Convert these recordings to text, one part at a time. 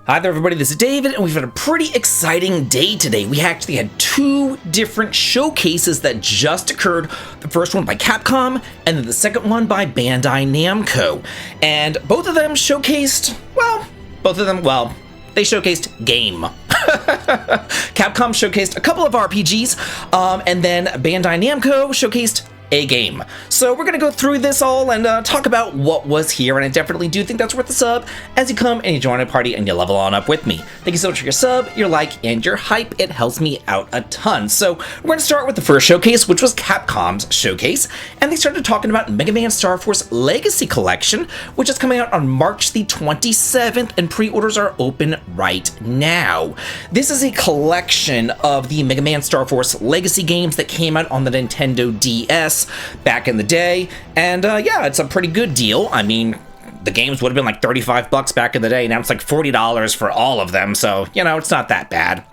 Hi there everybody, this is David, and we've had a pretty exciting day today. We actually had two different showcases that just occurred. The first one by Capcom, and then the second one by Bandai Namco. And both of them showcased, they showcased game. Capcom showcased a couple of RPGs, and then Bandai Namco showcased a game. So we're gonna go through this all and talk about what was here, and I definitely do think that's worth a sub as you come and you join a party and you level on up with me. Thank you so much for your sub, your like, and your hype. It helps me out a ton. So we're gonna start with the first showcase, which was Capcom's showcase, and they started talking about Mega Man Star Force Legacy Collection, which is coming out on March the 27th, and pre-orders are open right now. This is a collection of the Mega Man Star Force Legacy games that came out on the Nintendo DS back in the day, and yeah, it's a pretty good deal. I mean, the games would have been like $35 back in the day, now it's like $40 for all of them, so, you know, it's not that bad.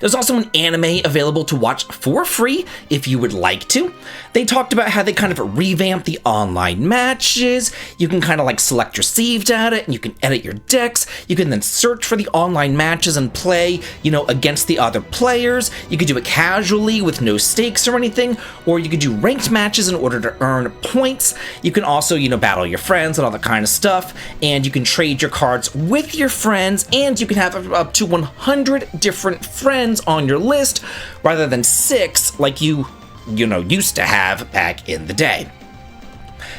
There's also an anime available to watch for free if you would like to. They talked about how they kind of revamped the online matches. You can kind of like select your save data and you can edit your decks. You can then search for the online matches and play, you know, against the other players. You could do it casually with no stakes or anything, or you could do ranked matches in order to earn points. You can also, you know, battle your friends and all that kind of stuff, and you can trade your cards with your friends, and you can have up to 100 different friends on your list rather than 6 like you used to have back in the day.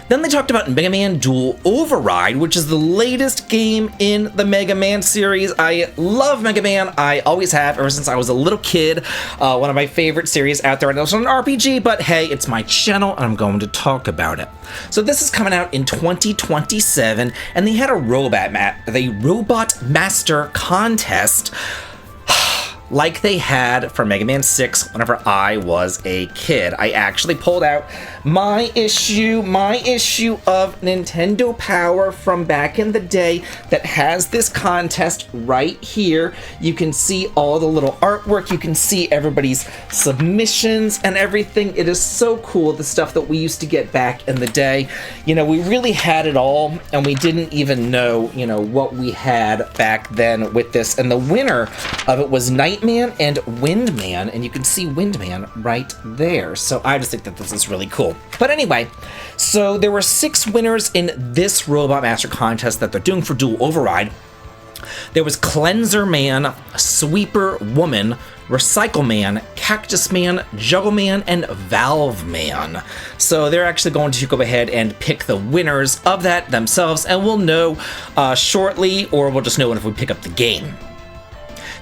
Then they talked about Mega Man Dual Override, which is the latest game in the Mega Man series. I love Mega Man. I always have, ever since I was a little kid. One of my favorite series out there. I know it's not an RPG, but hey, it's my channel, and I'm going to talk about it. So this is coming out in 2027, and they had a Robot Master contest, like they had for Mega Man 6 whenever I was a kid. I actually pulled out my issue of Nintendo Power from back in the day that has this contest right here. You can see all the little artwork, you can see everybody's submissions and everything. It is so cool, the stuff that we used to get back in the day. You know, we really had it all, and we didn't even know, you know, what we had back then with this. And the winner of it was Nightman and Windman, and you can see Windman right there. So I just think that this is really cool. But anyway, so there were 6 winners in this Robot Master contest that they're doing for Dual Override. There was Cleanser Man, Sweeper Woman, Recycle Man, Cactus Man, Juggle Man, and Valve Man. So they're actually going to go ahead and pick the winners of that themselves, and we'll know shortly, or we'll just know if we pick up the game.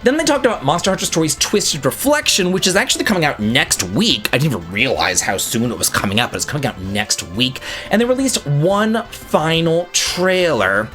Then they talked about Monster Hunter Stories Twisted Reflection, which is actually coming out next week. I didn't even realize how soon it was coming out, but it's coming out next week. And they released one final trailer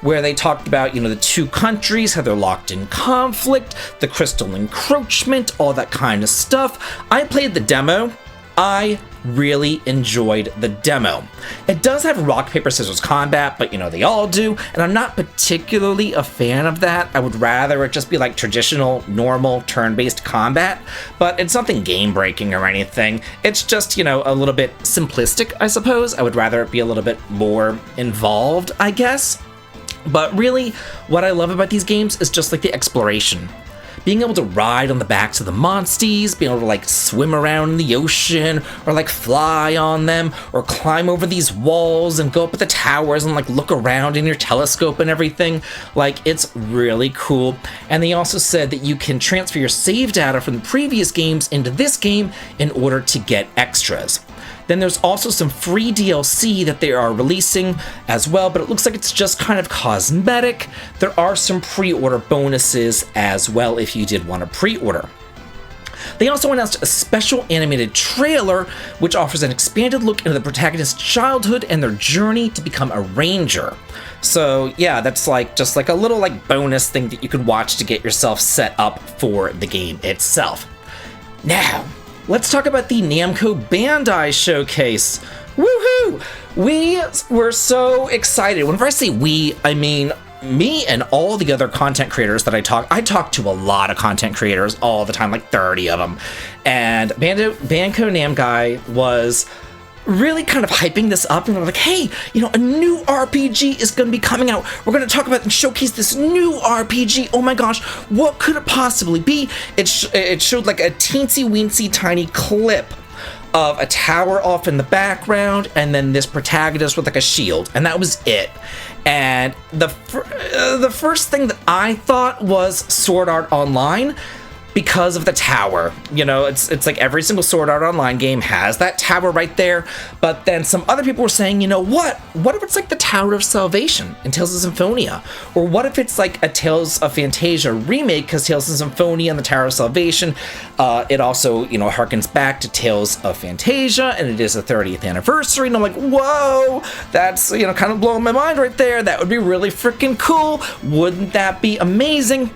where they talked about, you know, the 2 countries, how they're locked in conflict, the crystal encroachment, all that kind of stuff. I played the demo. I really enjoyed the demo. It does have rock, paper, scissors combat, but you know, they all do, and I'm not particularly a fan of that. I would rather it just be like traditional, normal, turn-based combat, but it's nothing game-breaking or anything. It's just, you know, a little bit simplistic, I suppose. I would rather it be a little bit more involved, I guess. But really, what I love about these games is just like the exploration. Being able to ride on the backs of the monsties, being able to like swim around in the ocean, or like fly on them, or climb over these walls and go up at the towers and like look around in your telescope and everything. Like, it's really cool. And they also said that you can transfer your save data from the previous games into this game in order to get extras. Then there's also some free DLC that they are releasing as well, but it looks like it's just kind of cosmetic. There are some pre-order bonuses as well if you did want to pre-order. They also announced a special animated trailer which offers an expanded look into the protagonist's childhood and their journey to become a ranger. So yeah, that's like just like a little like bonus thing that you can watch to get yourself set up for the game itself. Now, let's talk about the Namco Bandai showcase. Woohoo! We were so excited. Whenever I say we, I mean me and all the other content creators that I talk to a lot of content creators all the time, like 30 of them. And Namco was really kind of hyping this up, and they're like, hey, a new RPG is going to be coming out. We're going to talk about and showcase this new RPG. Oh my gosh, what could it possibly be? It showed like a teensy-weensy tiny clip of a tower off in the background, and then this protagonist with like a shield, and that was it. And the first thing that I thought was Sword Art Online, because of the tower. It's like every single Sword Art Online game has that tower right there, but then some other people were saying, what if it's like the Tower of Salvation in Tales of Symphonia? Or what if it's like a Tales of Phantasia remake, because Tales of Symphonia and the Tower of Salvation, it also, harkens back to Tales of Phantasia, and it is the 30th anniversary, and I'm like, whoa, that's, kind of blowing my mind right there. That would be really freaking cool. Wouldn't that be amazing?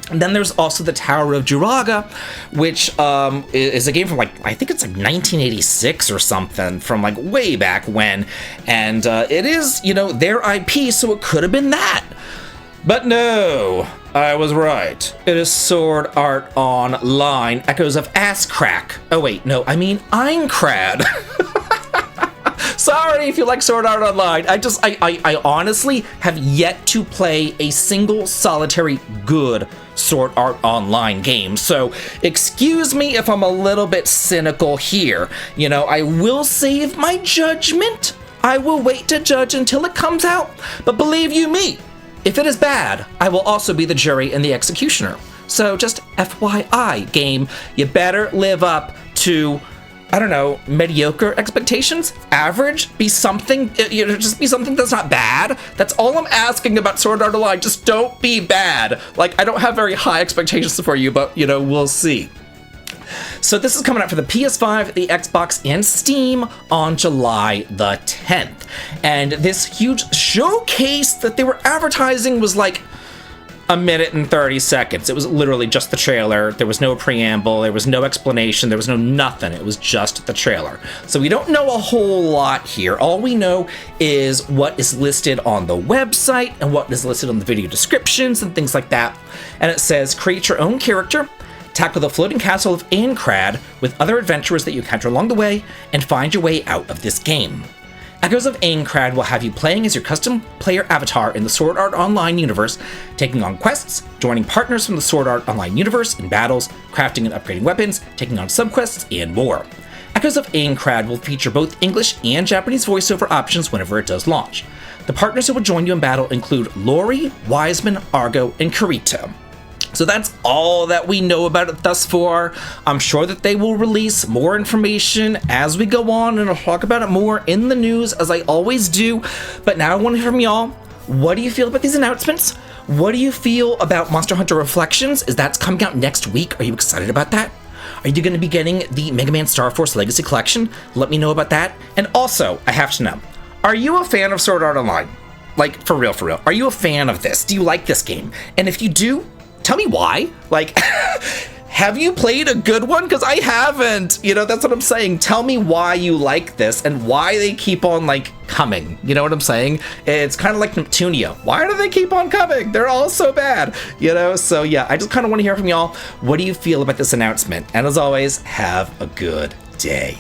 And then there's also the Tower of Juraga, which is a game from I think it's like 1986 or something, from like way back when. And it is, their IP, so it could have been that. But no, I was right. It is Sword Art Online, Echoes of Ass Crack. Oh wait, no, I mean Aincrad. Sorry if you like Sword Art Online. I honestly have yet to play a single solitary good Sword Art Online game, so excuse me if I'm a little bit cynical here. I will save my judgment. I will wait to judge until it comes out, but believe you me, if it is bad, I will also be the jury and the executioner. So just FYI, game, you better live up to, I don't know, mediocre expectations, average, be something, just be something that's not bad. That's all I'm asking about Sword Art Online. Just don't be bad. I don't have very high expectations for you, but, we'll see. So this is coming out for the PS5, the Xbox, and Steam on July the 10th. And this huge showcase that they were advertising was like a minute and 30 seconds. It was literally just the trailer. There was no preamble, there was no explanation, there was no nothing. It was just the trailer. So we don't know a whole lot here. All we know is what is listed on the website and what is listed on the video descriptions and things like that. And it says, create your own character, tackle the floating castle of Aincrad with other adventurers that you encounter along the way, and find your way out of this game. Echoes of Aincrad will have you playing as your custom player avatar in the Sword Art Online universe, taking on quests, joining partners from the Sword Art Online universe in battles, crafting and upgrading weapons, taking on subquests, and more. Echoes of Aincrad will feature both English and Japanese voiceover options whenever it does launch. The partners who will join you in battle include Lori, Wiseman, Argo, and Kirito. So that's all that we know about it thus far. I'm sure that they will release more information as we go on, and I'll talk about it more in the news, as I always do. But now I want to hear from y'all. What do you feel about these announcements? What do you feel about Monster Hunter Reflections? That's coming out next week. Are you excited about that? Are you going to be getting the Mega Man Star Force Legacy Collection? Let me know about that. And also, I have to know, are you a fan of Sword Art Online? For real, for real. Are you a fan of this? Do you like this game? And if you do, tell me why. Have you played a good one? Because I haven't. That's what I'm saying. Tell me why you like this and why they keep on, coming. You know what I'm saying? It's kind of like Neptunia. Why do they keep on coming? They're all so bad. So yeah, I just kind of want to hear from y'all. What do you feel about this announcement? And as always, have a good day.